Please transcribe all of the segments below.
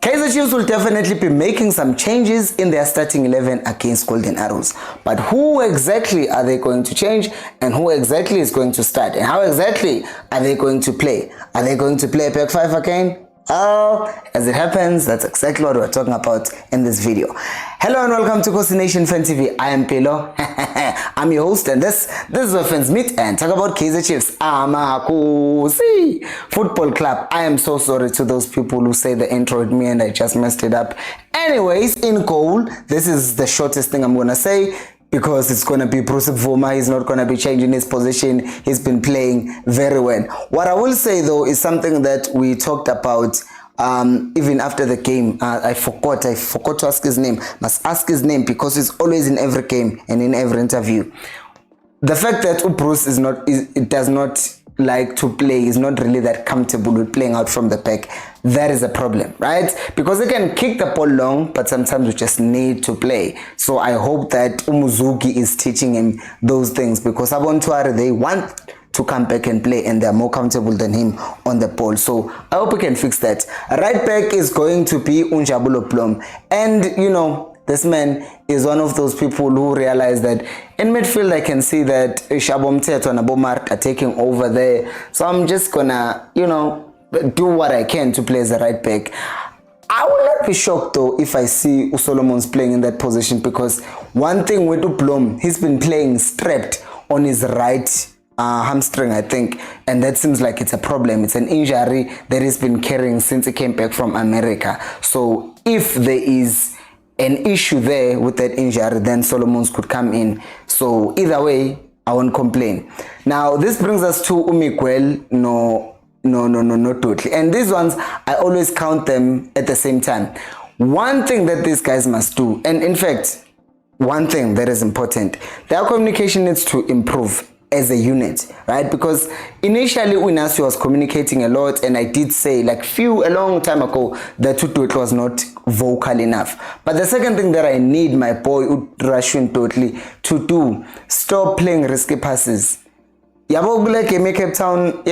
Kaizer Chiefs will definitely be making some changes in their starting 11 against Golden Arrows. But who exactly are they going to change, and who exactly is going to start, and how exactly are they going to play? Are they going to play a back five again? Oh, as it happens, that's exactly what we're talking about in this video. Hello and welcome to Khosi Nation Fan TV. I am Pelo. I'm your host, and this is where fans meet and talk about Kaizer Chiefs. Khosi Football Club. I am so sorry to those people who say the intro with me and I just messed it up. Anyways, in goal, this is the shortest thing I'm gonna say, because it's going to be Bruce Vuma. He's not going to be changing his position. He's been playing very well. What I will say though is something that we talked about even after the game. I forgot to ask his name. Must ask his name because it's always in every game and in every interview. The fact that Bruce does not like to play, is not really that comfortable with playing out from the back. That is a problem, right? Because they can kick the ball long, but sometimes we just need to play. So I hope that Umuzuki is teaching him those things, because Abontuare, they want to come back and play and they're more comfortable than him on the ball. So I hope we can fix that. Right back is going to be Unjabulo Plum, and you know, this man is one of those people who realize that in midfield I can see that Shabo Mteto and Abomar are taking over there. So I'm just gonna, you know, do what I can to play as a right back. I will not be shocked though if I see Usolomon's playing in that position, because one thing with Uplom, he's been playing strapped on his right hamstring, I think, and that seems like it's a problem. It's an injury that he's been carrying since he came back from America. So if there is an issue there with that injury, then Solomons could come in. So either way, I won't complain. Now this brings us to Umiguel, no totally. And these ones, I always count them at the same time. One thing that these guys must do, and in fact, one thing that is important, their communication needs to improve as a unit, right? Because initially Uinasi was communicating a lot, and I did say like a long time ago that Tutu was not vocal enough. But the second thing that I need my boy Rashun totally to do, stop playing risky passes. Yabogule Cape Town,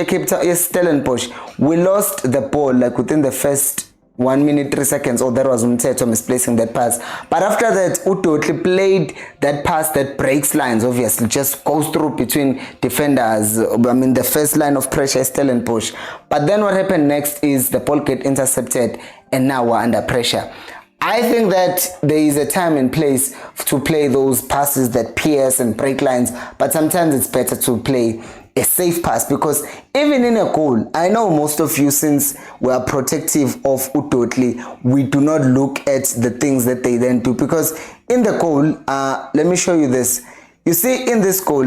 Stellenbosch, we lost the ball like within the first 1 minute 3 seconds, or that was Umteto misplacing that pass. But after that, Utotli played that pass that breaks lines, obviously, just goes through between defenders. I mean, the first line of pressure is Stellenbosch. But then what happened next is the ball get intercepted, and now we're under pressure. I think that there is a time and place to play those passes that pierce and break lines, but sometimes it's better to play a safe pass, because even in a goal, I know most of you, since we are protective of Utotli, we do not look at the things that they then do, because in the goal, let me show you this. You see in this goal,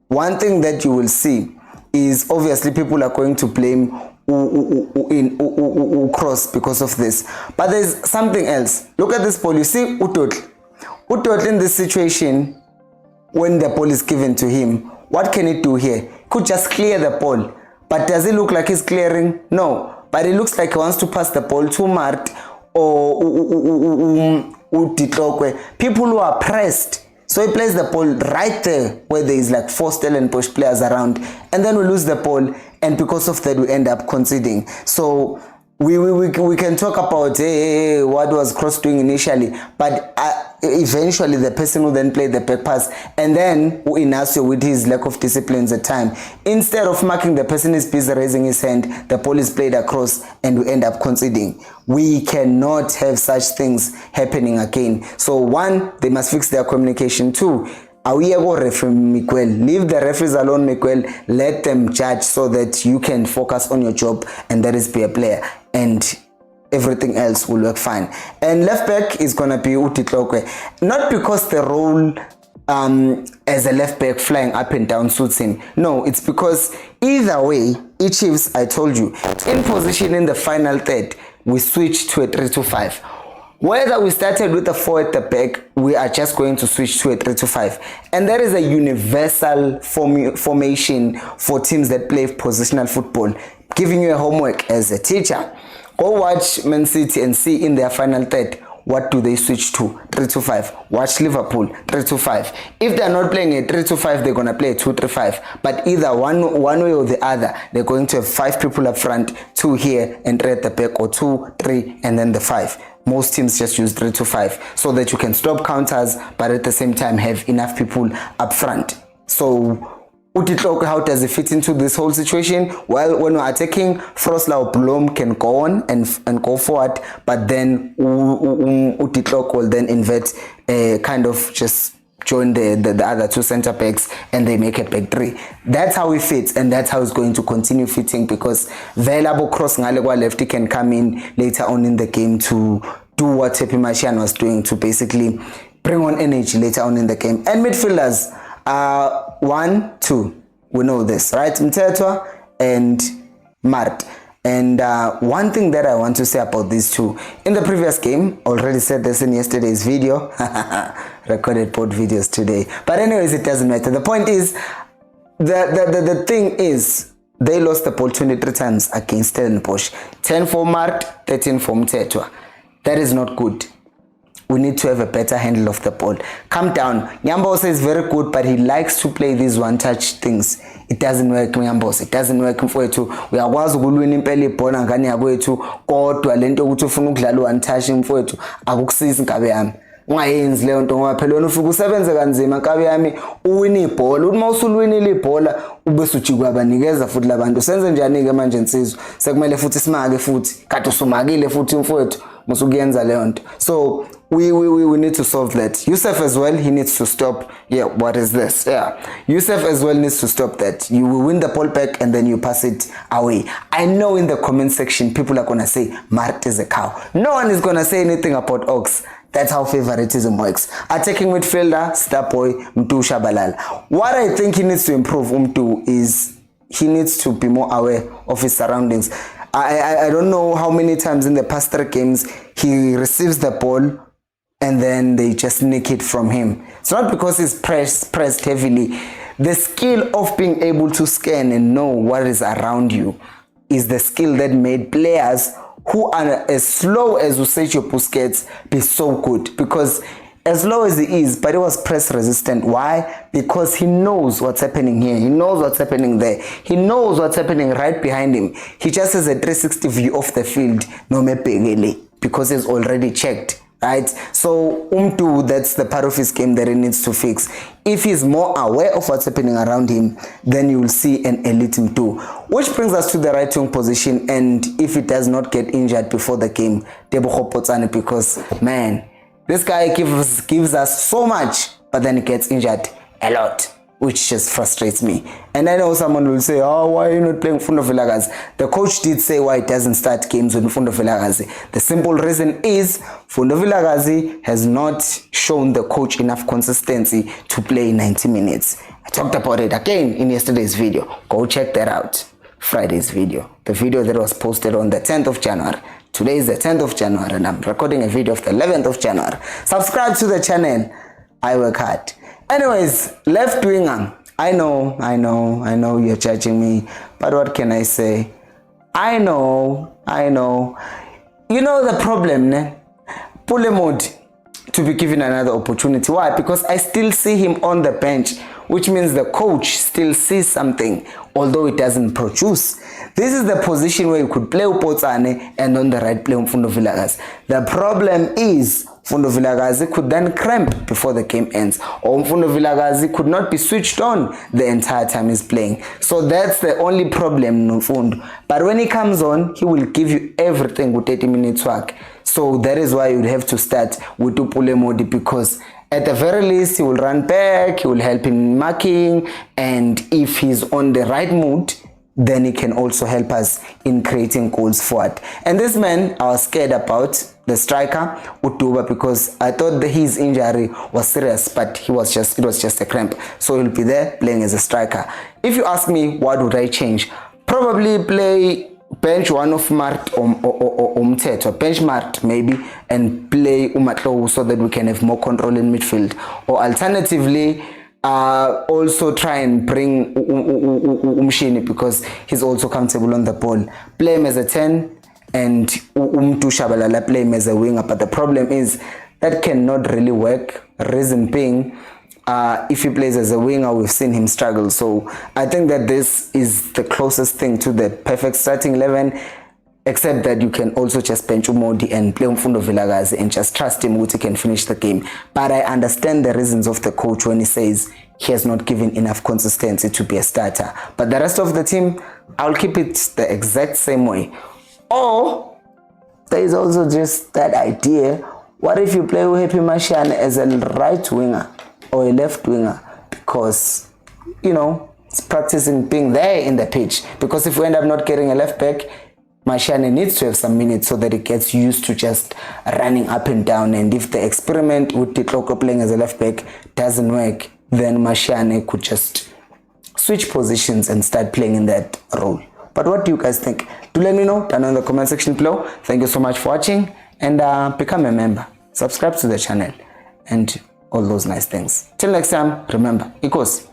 one thing that you will see is obviously people are going to blame Cross because of this, but there's something else. Look at this ball. You see Utotli in this situation, when the ball is given to him, what can he do here? Could just clear the ball, but does it look like he's clearing? No, but it looks like he wants to pass the ball to Mart or Utitlokwe, people who are pressed. So he plays the ball right there where there is like 4 Stellenbosch players around, and then we lose the ball, and because of that we end up conceding. So we can talk about what was Cross doing initially, but eventually the person who then played the back pass, and then Inacio with his lack of discipline at the time, instead of marking the person is busy raising his hand, the ball is played across and we end up conceding. We cannot have such things happening again. So one, they must fix their communication. Two, referee Miguel, leave the referees alone, Miguel. Let them judge so that you can focus on your job, and that is be a player, and everything else will work fine. And left back is gonna be Utitlokwe, not because the role as a left back flying up and down suits him. No, it's because either way, Chiefs, I told you, in position in the final third, we switch to a 3-5. Whether we started with a 4 at the back, we are just going to switch to a 3-5. And that is a universal formation for teams that play positional football. Giving you a homework as a teacher. Go watch Man City and see in their final third what do they switch to? 3-5. Watch Liverpool, 3-5. If they're not playing a 3-5, they're going to play a 2-3-5. But either one way or the other, they're going to have 5 people up front, 2 here and 3 at the back, or 2, 3, and then the 5. Most teams just use 3-5 so that you can stop counters, but at the same time have enough people up front. So how does it fit into this whole situation? Well, when we're attacking, Froslau Blom can go on and go forward, but then Utitlok will then invert, kind of just join the other 2 center backs, and they make a back 3. That's how it fits, and that's how it's going to continue fitting, because Velabo Cross Ngalegwa Lefty can come in later on in the game to do what Tepi Martian was doing, to basically bring on energy later on in the game. And midfielders, 1, 2, we know this, right? Mtetwa and Mart. And one thing that I want to say about these two, in the previous game, already said this in yesterday's video, recorded both videos today, but anyways, it doesn't matter. The point is, the thing is, they lost the ball 23 times against Stellenbosch. 10 for Mart, 13 for Mtetwa. That is not good. We need to have a better handle of the ball. Calm down. Nyambose is very good, but he likes to play these one-touch things. It doesn't work, Nyambose. It doesn't work for you. We are was gulwini impela ibhola ngani yakwethu, kodwa lento ukuthi ufuna ukudlala one-touch mfowethu akukusizi nkabe yami. Ungayenzi leyo nto ngoba phela wena ufika usebenze kanzima nkabe yami uwina ibhola. Uthi mawusulwinile ibhola ubese ujikwa abanikeza futhi labantu. Senze njani ke manje insizwe? Sekumele futhi simake futhi. Kade usumakile futhi mfowethu. Musukuyenza leyo nto. So we need to solve that. Yusuf as well, he needs to stop. Yeah, what is this? Yeah, Yusuf as well needs to stop that. You will win the ball back and then you pass it away. I know in the comment section people are gonna say Mart is a cow. No one is gonna say anything about Ox. That's how favoritism works. Attacking midfielder, Starboy, Mtu Shabalala. What I think he needs to improve, Mtu, is he needs to be more aware of his surroundings. I don't know how many times in the past 3 games he receives the ball and then they just nick it from him. It's not because he's pressed heavily. The skill of being able to scan and know what is around you is the skill that made players who are as slow as Sergio Busquets be so good, because as low as he is, but he was press resistant. Why? Because he knows what's happening here. He knows what's happening there. He knows what's happening right behind him. He just has a 360 view of the field, no mepegele, because he's already checked, right? So that's the part of his game that he needs to fix. If he's more aware of what's happening around him, then you will see an elite Mtu. Which brings us to the right wing position, and if he does not get injured before the game, Tebogo Potsane, because man, this guy gives us so much, but then he gets injured a lot, which just frustrates me. And I know someone will say, oh, why are you not playing Fundo Vilakazi? The coach did say why he doesn't start games with Fundo Vilakazi. The simple reason is Fundo Vilakazi has not shown the coach enough consistency to play 90 minutes. I talked about it again in yesterday's video. Go check that out. Friday's video. The video that was posted on the 10th of January. Today is the 10th of January and I'm recording a video of the 11th of January. Subscribe to the channel. I work hard. Anyways, left winger. I know you're judging me, but what can I say? I know. You know the problem, ne? Pulemodi to be given another opportunity. Why? Because I still see him on the bench, which means the coach still sees something, although it doesn't produce. This is the position where you could play Upotsane and on the right play Mfundo Vilakazi. The problem is Mfundo Vilakazi could then cramp before the game ends, or Mfundo Vilakazi could not be switched on the entire time he's playing. So that's the only problem, Mfundo. But when he comes on, he will give you everything with 30 minutes work. So that is why you would have to start with Upule Modi, because at the very least he will run back, he will help in marking, and if he's on the right mood, then he can also help us in creating goals forward. And this man, I was scared about, the striker, Utuba, because I thought that his injury was serious, but it was just a cramp. So he'll be there playing as a striker. If you ask me, what would I change? Probably play bench one of Mart or Mteto, bench Mart maybe, and play Umatlo so that we can have more control in midfield. Or alternatively, also try and bring Umshini, because he's also comfortable on the ball. Play him as a 10 and Shabalala play him as a winger, but the problem is that cannot really work. Reason being, if he plays as a winger, we've seen him struggle. So I think that this is the closest thing to the perfect starting 11, except that you can also just bench Umodi and play Mfundo Vilakazi and just trust him which he can finish the game. But I understand the reasons of the coach when he says he has not given enough consistency to be a starter. But the rest of the team, I'll keep it the exact same way. Or there is also just that idea, what if you play Happy Mashiane as a right winger or a left winger, because it's practicing being there in the pitch. Because if we end up not getting a left back, Mashiane needs to have some minutes so that he gets used to just running up and down. And if the experiment with Titloko playing as a left back doesn't work, then Mashiane could just switch positions and start playing in that role. But what do you guys think? Do let me know down in the comment section below. Thank you so much for watching, and become a member, subscribe to the channel, and all those nice things. Till next time, remember, Khosi.